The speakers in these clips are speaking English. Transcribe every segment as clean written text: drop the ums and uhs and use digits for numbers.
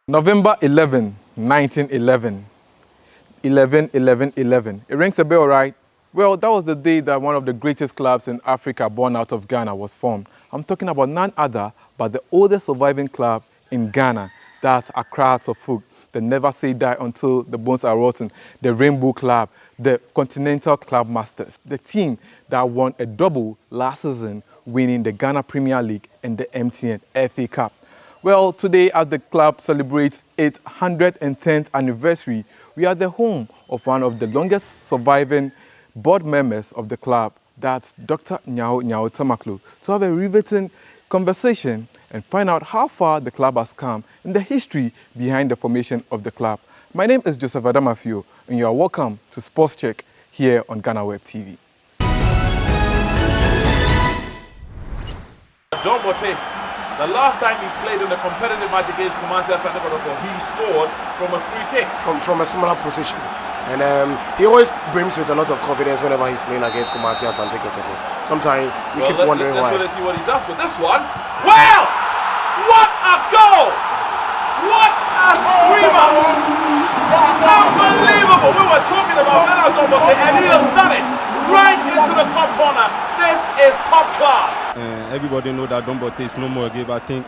November 11, 1911. 11. It rings a bell, right? Well, that was the day that one of the greatest clubs in Africa born out of Ghana was formed. I'm talking about none other but the oldest surviving club in Ghana, that's Accra Folk, the never say die until the bones are rotten, the Rainbow Club, the Continental Club Masters, the team that won a double last season, winning the Ghana Premier League and the MTN FA Cup. Well, today as the club celebrates its 110th anniversary, we are the home of one of the longest surviving board members of the club, that's Dr. Nyaho-Tamakloe, to have a riveting conversation and find out how far the club has come and the history behind the formation of the club. My name is Joseph Adamafio, and you are welcome to Sports Check here on Ghana Web TV. The last time he played in the competitive match against Kumasi Asante Kotoko, he scored from a free kick. From a similar position. And he always brims with a lot of confidence whenever he's playing against Kumasi Asante Kotoko. Sometimes we keep wondering why. Let's see what he does with this one. Well, what a goal! What a screamer! Unbelievable! We were talking about Fernand Dombote and he has done it right into the top corner. This is top class. Everybody know that Dombote is no more a game. I think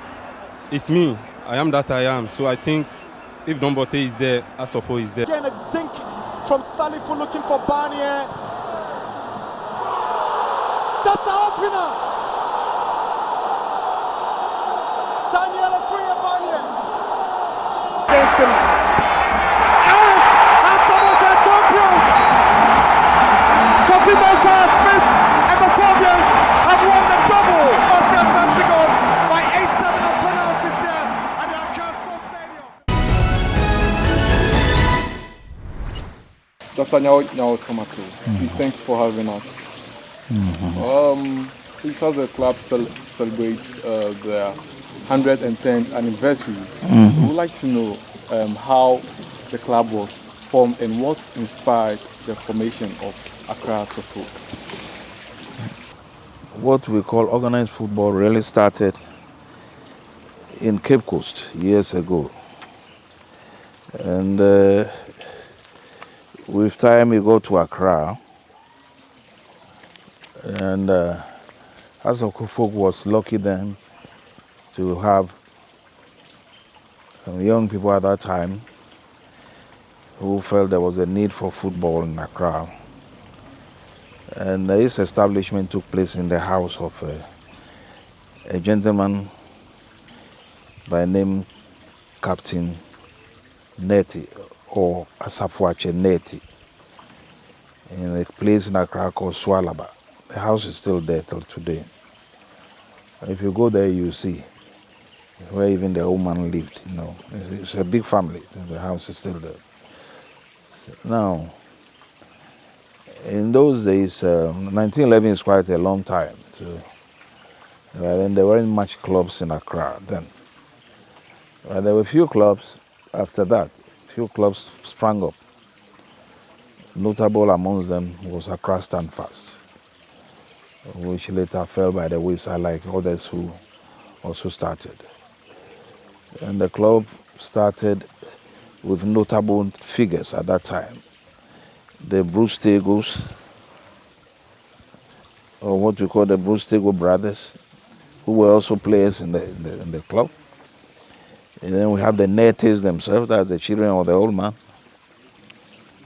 it's me. I am that I am. So I think if Dombote is there, Asofo is there. Again, a dink from Salifu looking for Barnier. That's the opener. Daniel Afriya Barnier. Benson. And Asofo champions. Kofi Mensah, Smith, and the Fabians have won the double. Oscar Santiago by 8-7 on penalties there at the Accra Stadium. Dr. Nyaho-Tamakloe, please, thanks for having us. Please, as the club celebrates their 110th anniversary, we would like to know how the club was formed and what inspired the formation of Accra Folk. What we call organized football really started in Cape Coast years ago. And with time we go to Accra. And Accra Folk was lucky then to have some young people at that time who felt there was a need for football in Accra. And this establishment took place in the house of a gentleman by name Captain Neti, or Asafuache Neti, in a place in Accra called Swalaba. The house is still there till today. If you go there, you see where even the old man lived. You know, it's a big family. The house is still there. Now, in those days, 1911 is quite a long time. So, then there weren't much clubs in Accra then. There were few clubs after that. Few clubs sprang up. Notable amongst them was Accra Standfast, which later fell by the wayside like others who also started. And the club started with notable figures at that time. The Bruce Tegos, or what we call the Bruce Tego brothers, who were also players in the club. And then we have the Netis themselves, that's the children of the old man.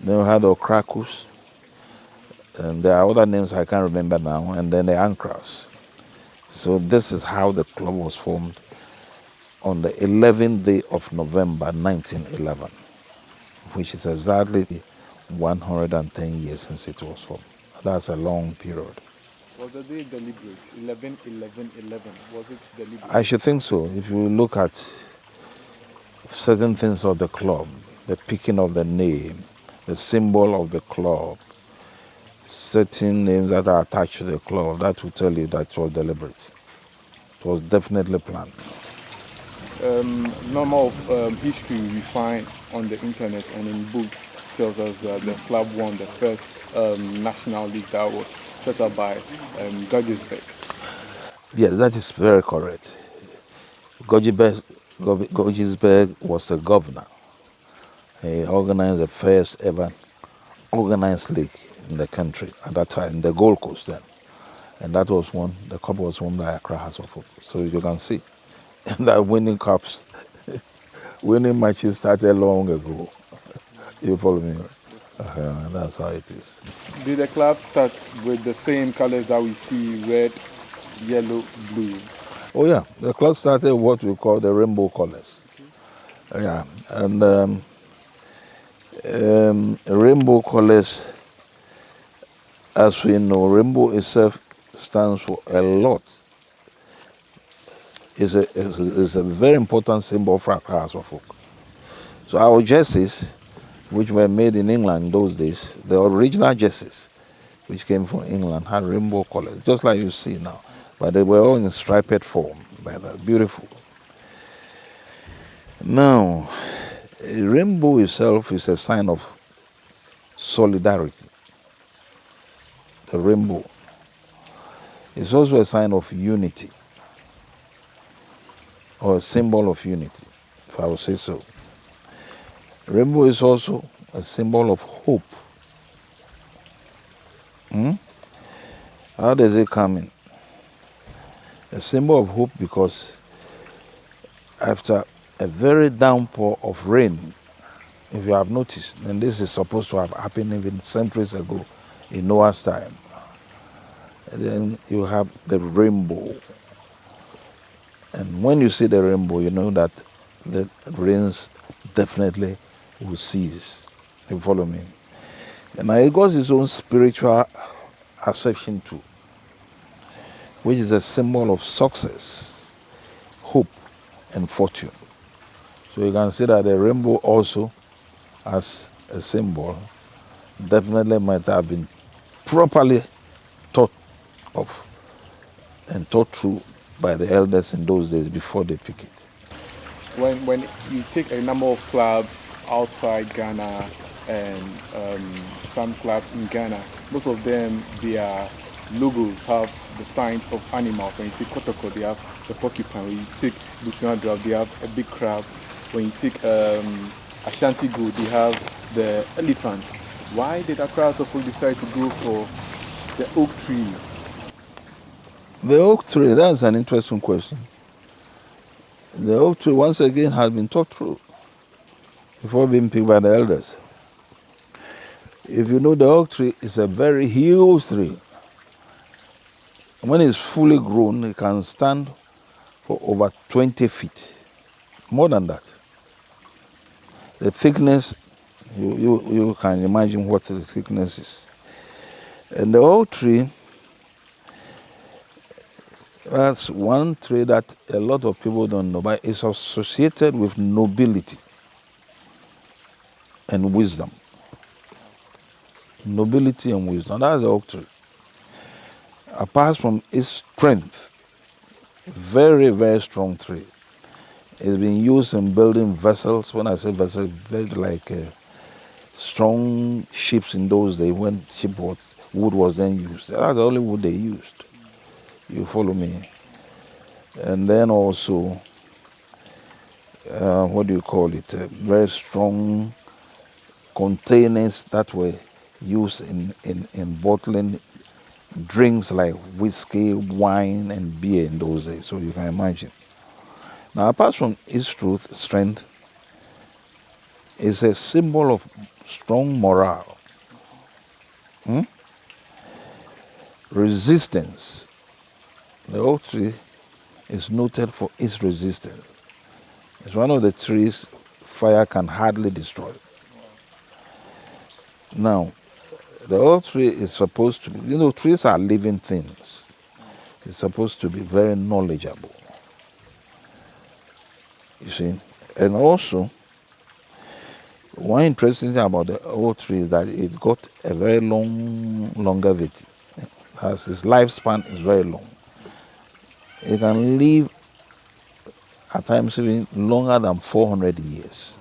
Then we have the Okrakus, and there are other names I can't remember now, and then the Ankras. So this is how the club was formed on the 11th day of November 1911, which is exactly 110 years since it was formed. That's a long period. Was the day deliberate? 11. Was it deliberate? I should think so. If you look at certain things of the club, the picking of the name, the symbol of the club, certain names that are attached to the club, that will tell you that it was deliberate. It was definitely planned. Normal history we find on the internet and in books tells us that the club won the first national league that was set up by Guggisberg. Yes, that is very correct. Guggisberg Gisberg was a governor. He organized the first ever organized league in the country at that time, the Gold Coast then. And that was won, the cup was won by Accra House of Hope. So you can see that winning cups, winning matches started long ago. You follow me? That's how it is. Did the club start with the same colors that we see, red, yellow, blue? Oh yeah, the club started what we call the rainbow colors. Yeah, and rainbow colors, as we know, rainbow itself stands for a lot. It's a very important symbol for Accra House of Folk. So our jerseys, which were made in England in those days, the original jerseys, which came from England, had rainbow colors, just like you see now. But they were all in striped form. Beautiful. Now, a rainbow itself is a sign of solidarity. The rainbow is also a sign of unity, or a symbol of unity, if I would say so. Rainbow is also a symbol of hope. How does it come in? A symbol of hope because after a very downpour of rain, if you have noticed, and this is supposed to have happened even centuries ago in Noah's time, and then you have the rainbow. And when you see the rainbow, you know that the rains definitely will cease. You follow me? And now it got its own spiritual acception too, which is a symbol of success, hope, and fortune. So you can see that the rainbow also, as a symbol, definitely might have been properly thought of and thought through by the elders in those days before they pick it. When you take a number of clubs outside Ghana and some clubs in Ghana, most of them, their logos have the signs of animals. When you take Kotoko, they have the porcupine. When you take Busuan Draft, they have a big crab. When you take Ashanti Gold, they have the elephant. Why did Accra House of Folk decide to go for the oak tree? The oak tree, that's an interesting question. The oak tree, once again, has been thought through before being picked by the elders. If you know, the oak tree is a very huge tree. When it's fully grown, it can stand for over 20 feet, more than that. The thickness, you can imagine what the thickness is. And the oak tree, that's one tree that a lot of people don't know, but it's associated with nobility and wisdom. Nobility and wisdom, that's the oak tree. Apart from its strength, very, very strong tree. It's been used in building vessels. When I say vessels, very like strong ships in those days when wood was then used. That's the only wood they used. You follow me? And then also, what do you call it? Very strong containers that were used in bottling drinks like whiskey, wine, and beer in those days. So you can imagine. Now, apart from its strength, it's a symbol of strong morale, resistance. The oak tree is noted for its resistance. It's one of the trees fire can hardly destroy. Now, the oak tree is supposed to be, trees are living things. It's supposed to be very knowledgeable. You see? And also, one interesting thing about the oak tree is that it got a very long longevity. As its lifespan is very long. It can live at times even longer than 400 years.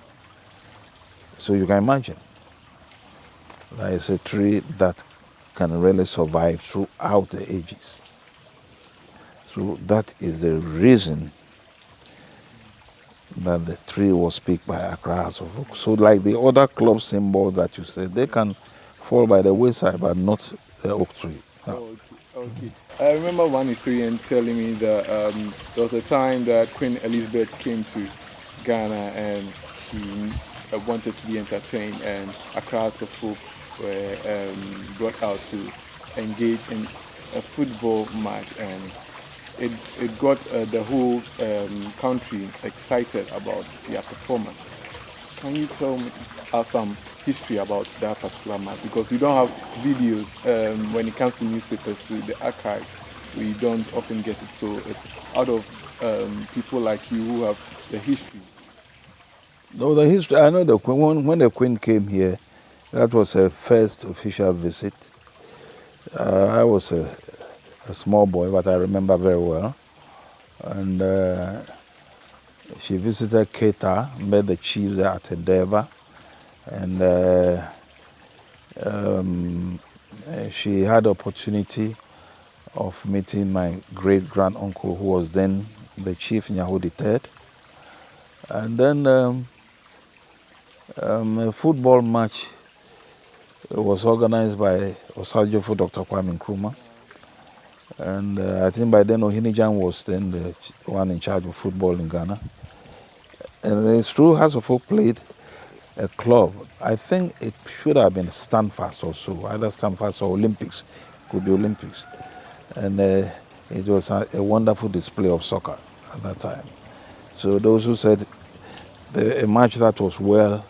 So you can imagine. That is a tree that can really survive throughout the ages. So that is the reason that the tree was picked by Accra House of Oak. So like the other club symbols that you said, they can fall by the wayside, but not the oak tree. Okay, okay. I remember one historian telling me that there was a time that Queen Elizabeth came to Ghana and she wanted to be entertained, and a crowd of folk were brought out to engage in a football match, and it got the whole country excited about their performance. Can you tell me some history about that particular match? Because we don't have videos when it comes to newspapers, to the archives. We don't often get it, so it's out of people like you who have the history. No, the history, I know the Queen, when the Queen came here, that was her first official visit. I was a small boy, but I remember very well. And she visited Keita, met the chiefs there at Endeavour, and she had the opportunity of meeting my great-grand-uncle, who was then the chief Nyaho-III. And then a football match was organized by Osajofo Dr. Kwame Nkrumah. And I think by then Ohinijan was then the one in charge of football in Ghana. And it's true, House of Oak played a club. I think it should have been Stanfast or so, either Stanfast or Olympics, could be Olympics. And it was a wonderful display of soccer at that time. So those who said a match that was well,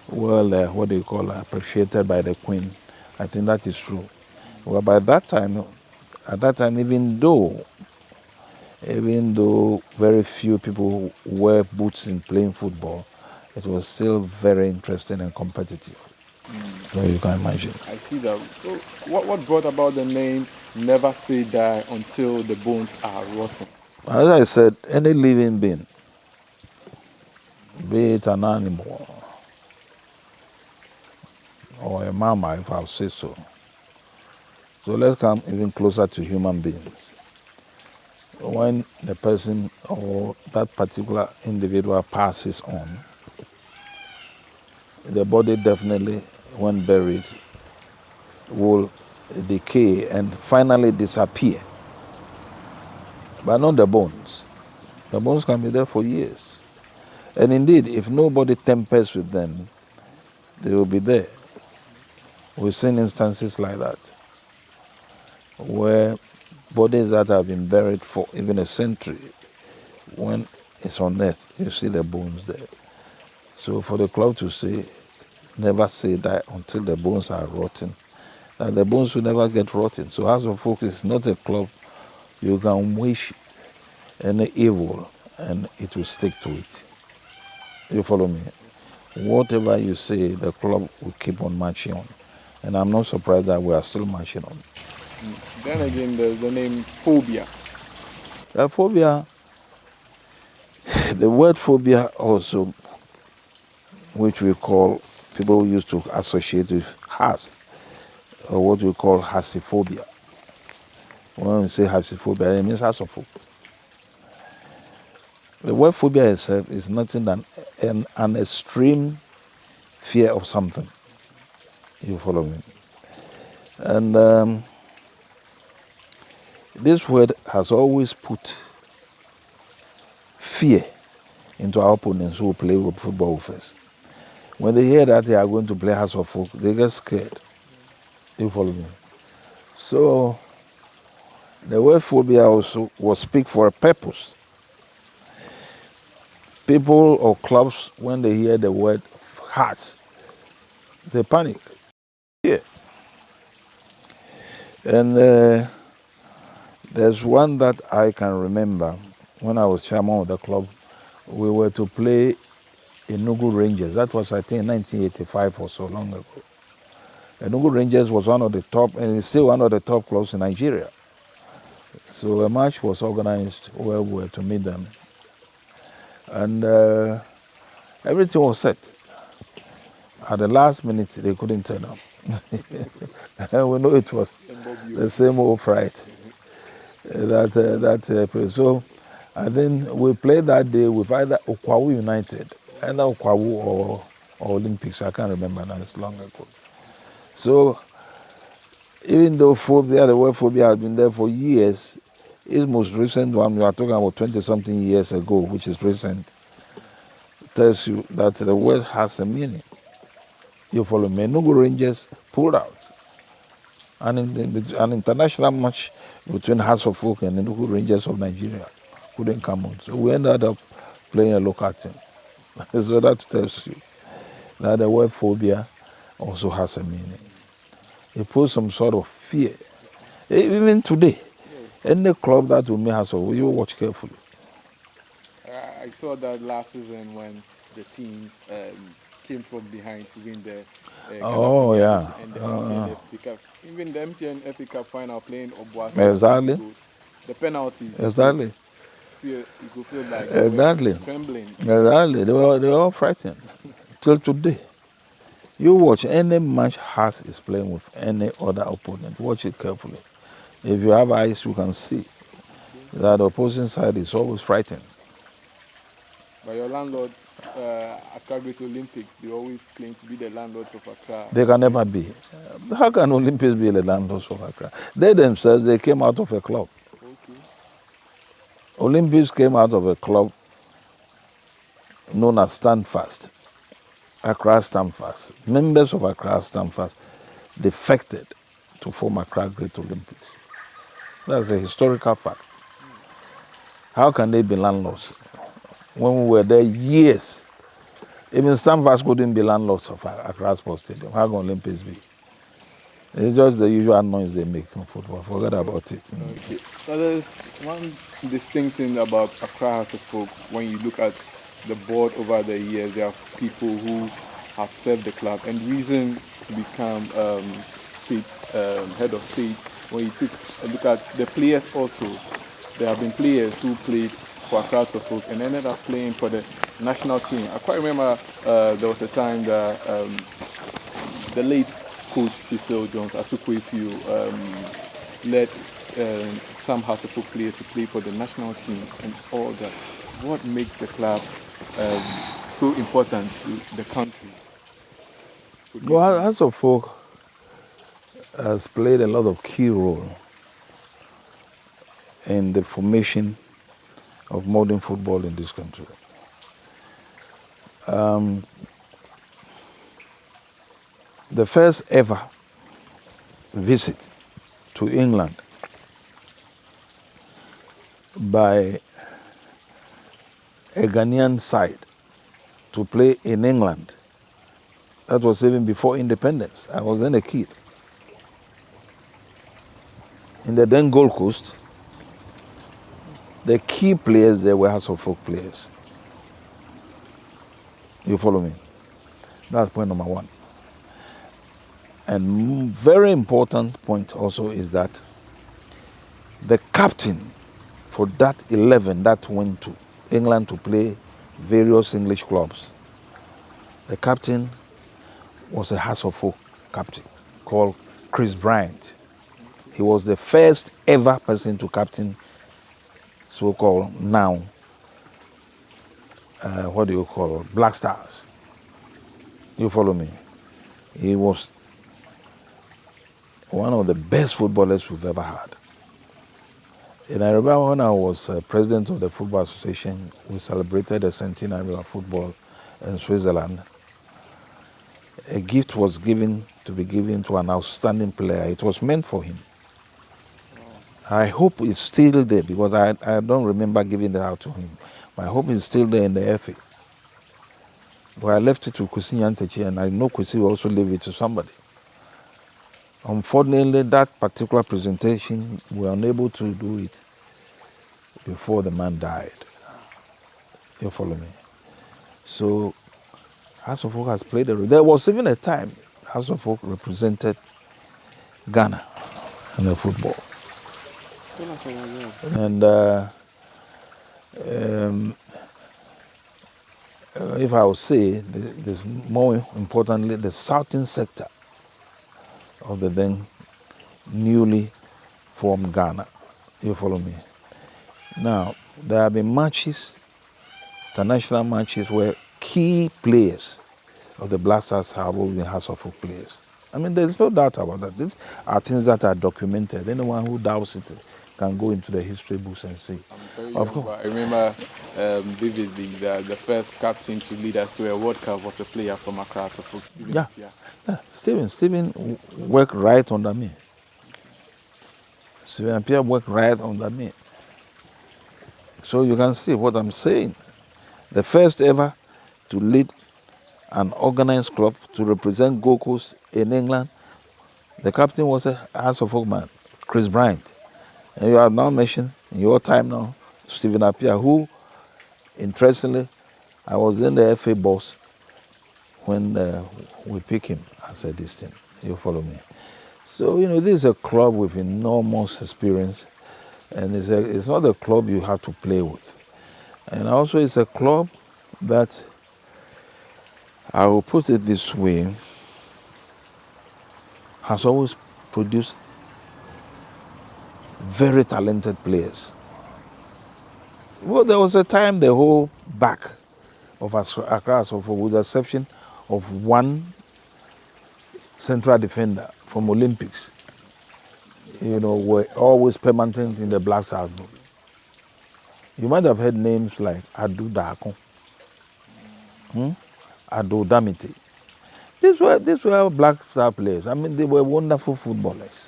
what do you call, appreciated by the Queen, I think that is true. Well, by that time, at that time, even though very few people wear boots in playing football, it was still very interesting and competitive. So you can imagine. I see that. So what brought about the name Never Say Die Until the Bones Are Rotten? As I said, any living being, be it an animal or a mammal, if I'll say so. So let's come even closer to human beings. When the person or that particular individual passes on, the body definitely, when buried, will decay and finally disappear. But not the bones. The bones can be there for years. And indeed, if nobody tampers with them, they will be there. We've seen instances like that, where bodies that have been buried for even a century, when it's unearthed, you see the bones there. So for the club to say, never say that until the bones are rotten, that the bones will never get rotten. So House of Oak is not a club you can wish any evil and it will stick to it. You follow me? Whatever you say, the club will keep on marching on. And I'm not surprised that we are still marching on. Then again, there's the name phobia. Phobia, the word phobia also, which we call, people used to associate with has, or what we call hasiphobia. When we say hasiphobia, it means House of Oak. The word phobia itself is nothing than an extreme fear of something. You follow me? And this word has always put fear into our opponents who play with football with us. When they hear that they are going to play House of Oak, they get scared. You follow me? So the word phobia also was speak for a purpose. People or clubs, when they hear the word hearts, they panic. Yeah. And there's one that I can remember. When I was chairman of the club, we were to play Enugu Rangers. That was, I think, 1985 or so, long ago. Enugu Rangers was one of the top, and it's still one of the top clubs in Nigeria. So a match was organized where we were to meet them. And everything was set. At the last minute, they couldn't turn up. And we know it was the same old fright. So And then we played that day with either Okwawu United, either Okwawu or Olympics. I can't remember now, it's long ago. So even though phobia, the word phobia has been there for years, its most recent one, we are talking about 20-something years ago, which is recent, tells you that the word has a meaning. You follow me? Enugu Rangers pulled out. And an international match between Hearts of Oak and Enugu Rangers of Nigeria couldn't come on. So we ended up playing a local team. So that tells you that the word phobia also has a meaning. It puts some sort of fear. Even today, any club that will make Hearts of Oak, you watch carefully. I saw that last season when the team came from behind to win the Oh, yeah. and the MTN FA Cup. Even the MTN FA Cup final playing Obuasi. Exactly. The penalties. Exactly. You could feel like Exactly. they were trembling. Exactly. They were all frightened. Till today. You watch any match Hearts is playing with any other opponent. Watch it carefully. If you have eyes, you can see that the opposing side is always frightened. But your landlords, Accra Great Olympics, they always claim to be the landlords of Accra. They can never be. How can Olympics be the landlords of Accra? They themselves, they came out of a club. Okay. Olympics came out of a club known as Stand Fast. Accra Stand Fast. Members of Accra Stand Fast defected to form Accra Great Olympics. That's a historical fact. How can they be landlords? When we were there years, even Stand Fast couldn't be landlords of Accra Sports Stadium. How can Olympics be? It's just the usual noise they make in football. Forget about it. Okay. So there's one distinct thing about Accra Hearts of Oak. When you look at the board over the years, there are people who have served the club. And reason to become head of state, when you take a look at the players also, there have been players who played for Accra Hearts of Oak and ended up playing for the national team. I quite remember there was a time that the late coach Cecil Jones Atukwefiu led some Hearts of Oak players to play for the national team and all that. What makes the club so important to the country? Well, Hearts of Oak has played a lot of key role in the formation of modern football in this country. The first ever visit to England by a Ghanaian side to play in England, that was even before independence. I was then a kid. In the then Gold Coast, the key players there were Hearts of Oak players. You follow me? That's point number one. And very important point also is that the captain for that 11 that went to England to play various English clubs, the captain was a Hearts of Oak captain called Chris Bryant. He was the first ever person to captain so-called now, Black Stars. You follow me? He was one of the best footballers we've ever had. And I remember when I was president of the Football Association, we celebrated the centenary of football in Switzerland. A gift was given to an outstanding player. It was meant for him. I hope it's still there because I don't remember giving that out to him. But I hope it's still there in the FA. But I left it to Kwesi Nyantakyi, and I know Kwesi will also leave it to somebody. Unfortunately, that particular presentation, we were unable to do it before the man died. You follow me? So, Hearts of Oak has played a role. There was even a time Hearts of Oak represented Ghana in the football. And if I would say, there's more importantly, the southern sector of the then newly formed Ghana. You follow me? Now, there have been matches, international matches, where key players of the Black Stars have always been House of Folk players. I mean, there's no doubt about that. These are things that are documented. Anyone who doubts it can go into the history books and see. I'm very Of young, course. but I remember vividly that the first captain to lead us to a World Cup was a player from Accra to Folk. Yeah. Stephen worked right under me. Stephen Appiah worked right under me. So you can see what I'm saying. The first ever to lead an organized club to represent Gold Coast in England, the captain was a House of Folk man, Chris Bryant. And you have now mentioned in your time now, Stephen Appiah, who, interestingly, I was in the FA boss when we pick him as a distinct. You follow me? So, this is a club with enormous experience, and it's not a club you have to play with. And also it's a club that, I will put it this way, has always produced very talented players. Well, there was a time the whole back of Accra, with the exception of one central defender from Olympics, were always permanent in the Black Stars group. You might have heard names like Adu Dako, Adu Damite. These were Black Star players. I mean, they were wonderful footballers.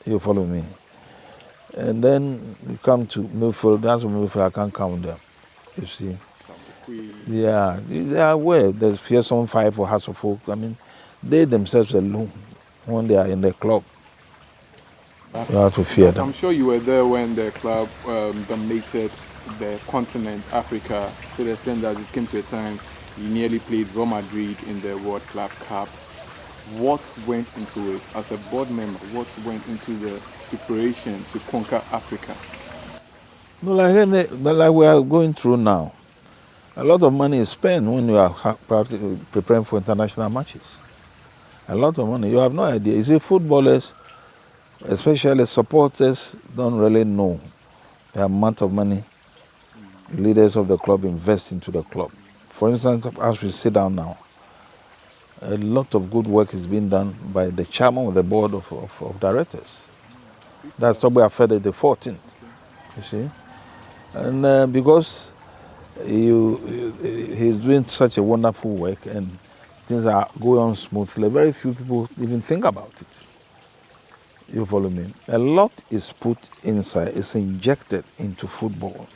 You follow me? And then you come to Milford. That's Milford. I can't count them. You see? Yeah, they are aware. There's Fearsome Five for House of Folk. I mean, they themselves alone, when they are in the club, you have to fear them. I'm sure you were there when the club dominated the continent, Africa, to the extent that it came to a time you nearly played Real Madrid in the World Club Cup. What went into it as a board member? What went into the preparation to conquer Africa? No, like we are going through now, a lot of money is spent when you are preparing for international matches. A lot of money. You have no idea. You see, footballers, especially supporters, don't really know the amount of money leaders of the club invest into the club. For instance, as we sit down now, a lot of good work is being done by the chairman of the board of directors. That's Toby Afede the 14th, you see. And because he's doing such a wonderful work and things are going on smoothly, very few people even think about it. You follow me? A lot is put inside, it's injected into football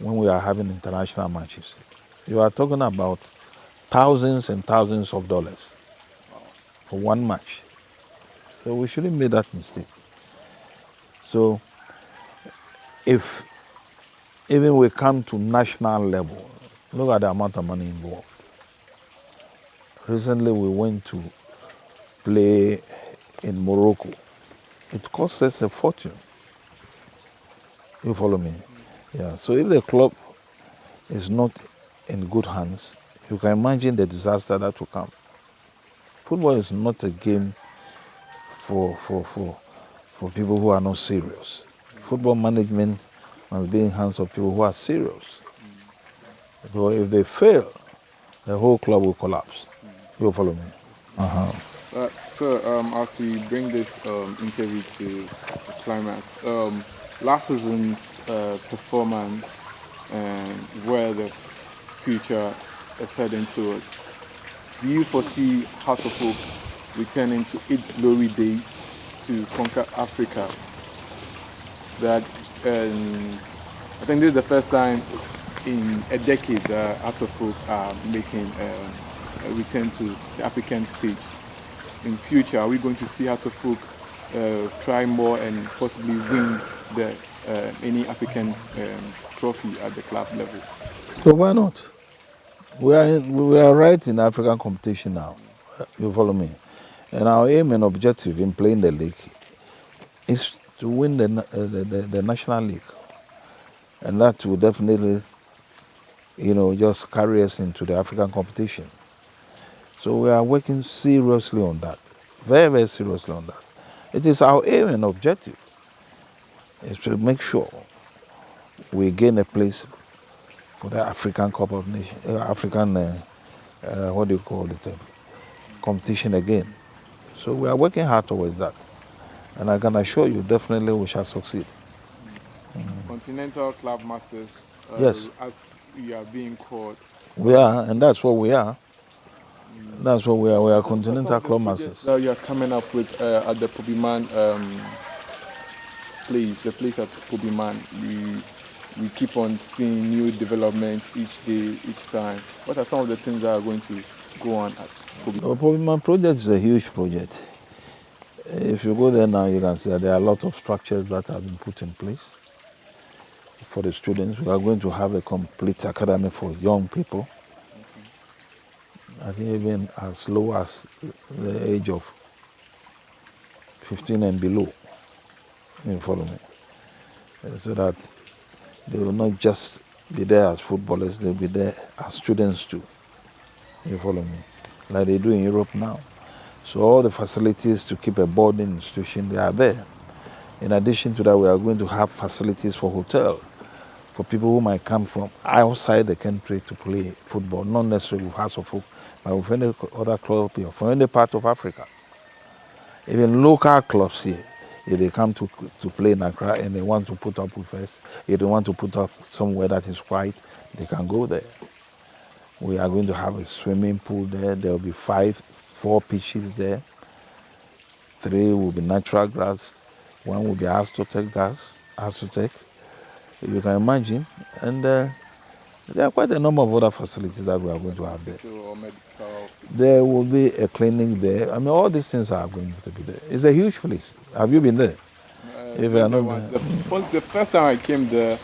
when we are having international matches. You are talking about thousands and thousands of dollars for one match. So we shouldn't make that mistake. So if even we come to national level, look at the amount of money involved. Recently we went to play in Morocco. It cost us a fortune. You follow me? Yeah. So if the club is not in good hands, you can imagine the disaster that will come. Football is not a game for people who are not serious. Football management must be in hands of people who are serious. So if they fail, the whole club will collapse. You follow me? So as we bring this interview to a climax, last season's performance and where the future is heading towards, do you foresee House of Folk returning to its glory days to conquer Africa? That I think this is the first time in a decade that House of Folk are making a return to the African stage. In future, are we going to see House of Folk try more and possibly win any African trophy at the club level? So why not? We are right in African competition now. You follow me? And our aim and objective in playing the league is to win the national league, and that will definitely, just carry us into the African competition. So we are working seriously on that, very, very seriously on that. It is our aim and objective is to make sure we gain a place for the African Cup of Nations, what do you call it, competition again. So we are working hard towards that. And I can assure you, definitely we shall succeed. Continental Club Masters, Yes. as we are being called. We are, and that's what we are. That's what we are. We are Continental Club Masters. That you are coming up with at the Pobiman place, the place at Pobiman. We keep on seeing new developments each day, each time. What are some of the things that are going to go on at Pobiman? The Pobiman project is a huge project. If you go there now, you can see that there are a lot of structures that have been put in place for the students. We are going to have a complete academy for young people. I think even as low as the age of 15 and below. You follow me? So that they will not just be there as footballers, they'll be there as students too. You follow me? Like they do in Europe now. So all the facilities to keep a boarding institution, they are there. In addition to that, we are going to have facilities for hotel, for people who might come from outside the country to play football, not necessarily with House of Folk, but with any other club here, from any part of Africa. Even local clubs here, if they come to play in Accra and they want to put up with us, if they want to put up somewhere that is quiet, they can go there. We are going to have a swimming pool there. There will be 4 pitches there. 3 will be natural grass. 1 will be Aztec grass, Aztec, if you can imagine. And there are quite a number of other facilities that we are going to have there. There will be a clinic there. I mean, all these things are going to be there. It's a huge place. Have you been there? If you are not there. The first time I came there,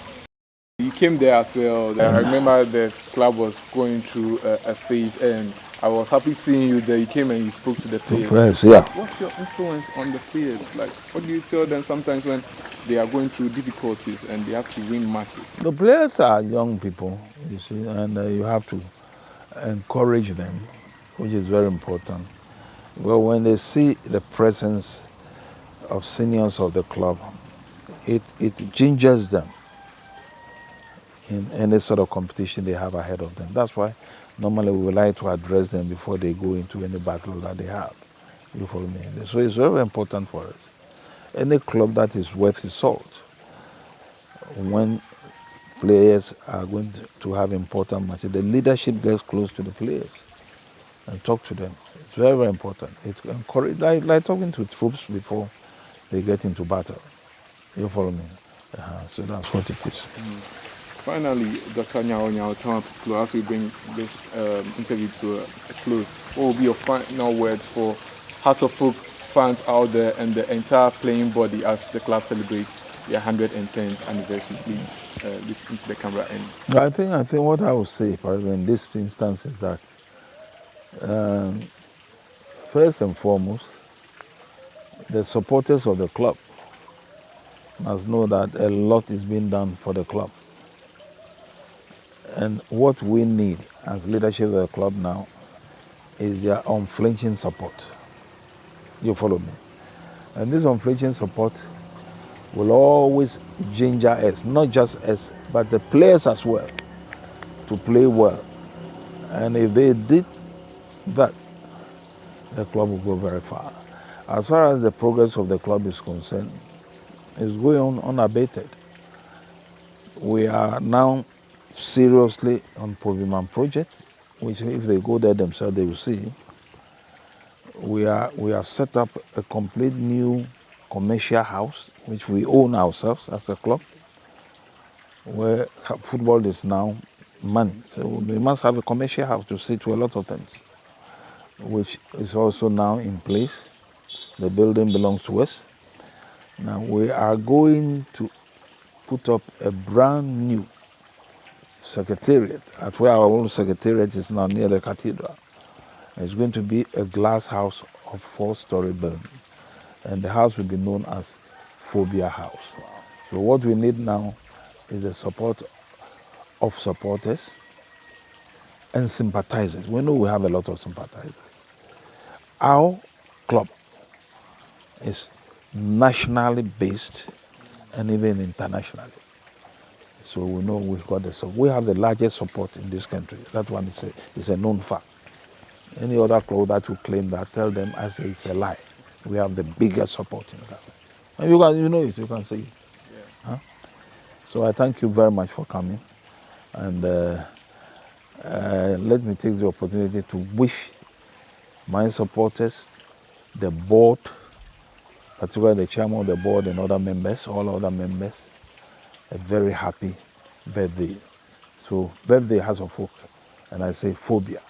you came there as well. I remember the club was going through a phase, and I was happy seeing you there. You came and you spoke to the players. Yeah. What's your influence on the players? Like, what do you tell them sometimes when they are going through difficulties and they have to win matches? The players are young people, you see, and you have to encourage them, which is very important. Well, when they see the presence of seniors of the club, it gingers them in any sort of competition they have ahead of them. That's why normally we would like to address them before they go into any battle that they have. You follow me? So it's very important for us. Any club that is worth its salt, when players are going to have important matches, the leadership gets close to the players and talk to them. It's very, very important. It's like talking to troops before they get into battle. You follow me? So that's what it is. Finally, Dr. Nyaho-Tamakloe, as we bring this interview to a close, what will be your final words for Hearts of Folk fans out there and the entire playing body as the club celebrates their 110th anniversary? Please look into the camera. And I think what I would say, in this instance, is that first and foremost, the supporters of the club must know that a lot is being done for the club. And what we need as leadership of the club now is their unflinching support. You follow me? And this unflinching support will always ginger us, not just us, but the players as well, to play well. And if they did that, the club will go very far. As far as the progress of the club is concerned, it's going on unabated. We are now seriously on Pobiman project, which if they go there themselves, they will see. We have set up a complete new commercial house, which we own ourselves as a club, where football is now money. So we must have a commercial house to see to a lot of things, which is also now in place. The building belongs to us. Now we are going to put up a brand new secretariat at where our own secretariat is now near the cathedral. It's going to be a glass house of 4-story building, and the house will be known as Phobia House. So what we need now is the support of supporters and sympathizers. We know we have a lot of sympathizers. Our club is nationally based and even internationally. So we know we've got the support. We have the largest support in this country. That one is a known fact. Any other club that will claim that, tell them I say it's a lie. We have the biggest support in Ghana. And you know it, you can see it. Yeah. Huh? So I thank you very much for coming. And let me take the opportunity to wish my supporters, the board, particularly the chairman of the board and other members, all other members, a very happy birthday. So birthday has a folk, and I say phobia.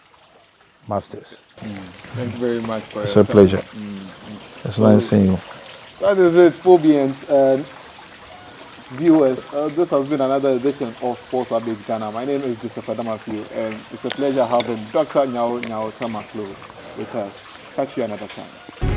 Masters. Thank you very much for It's your a pleasure. It's nice seeing you. That is it, Phobians and viewers. This has been another edition of Sports Update Ghana. My name is Joseph Adamafiu, and it's a pleasure having Dr. Nyaho-Tamakloe with us. Catch you another time.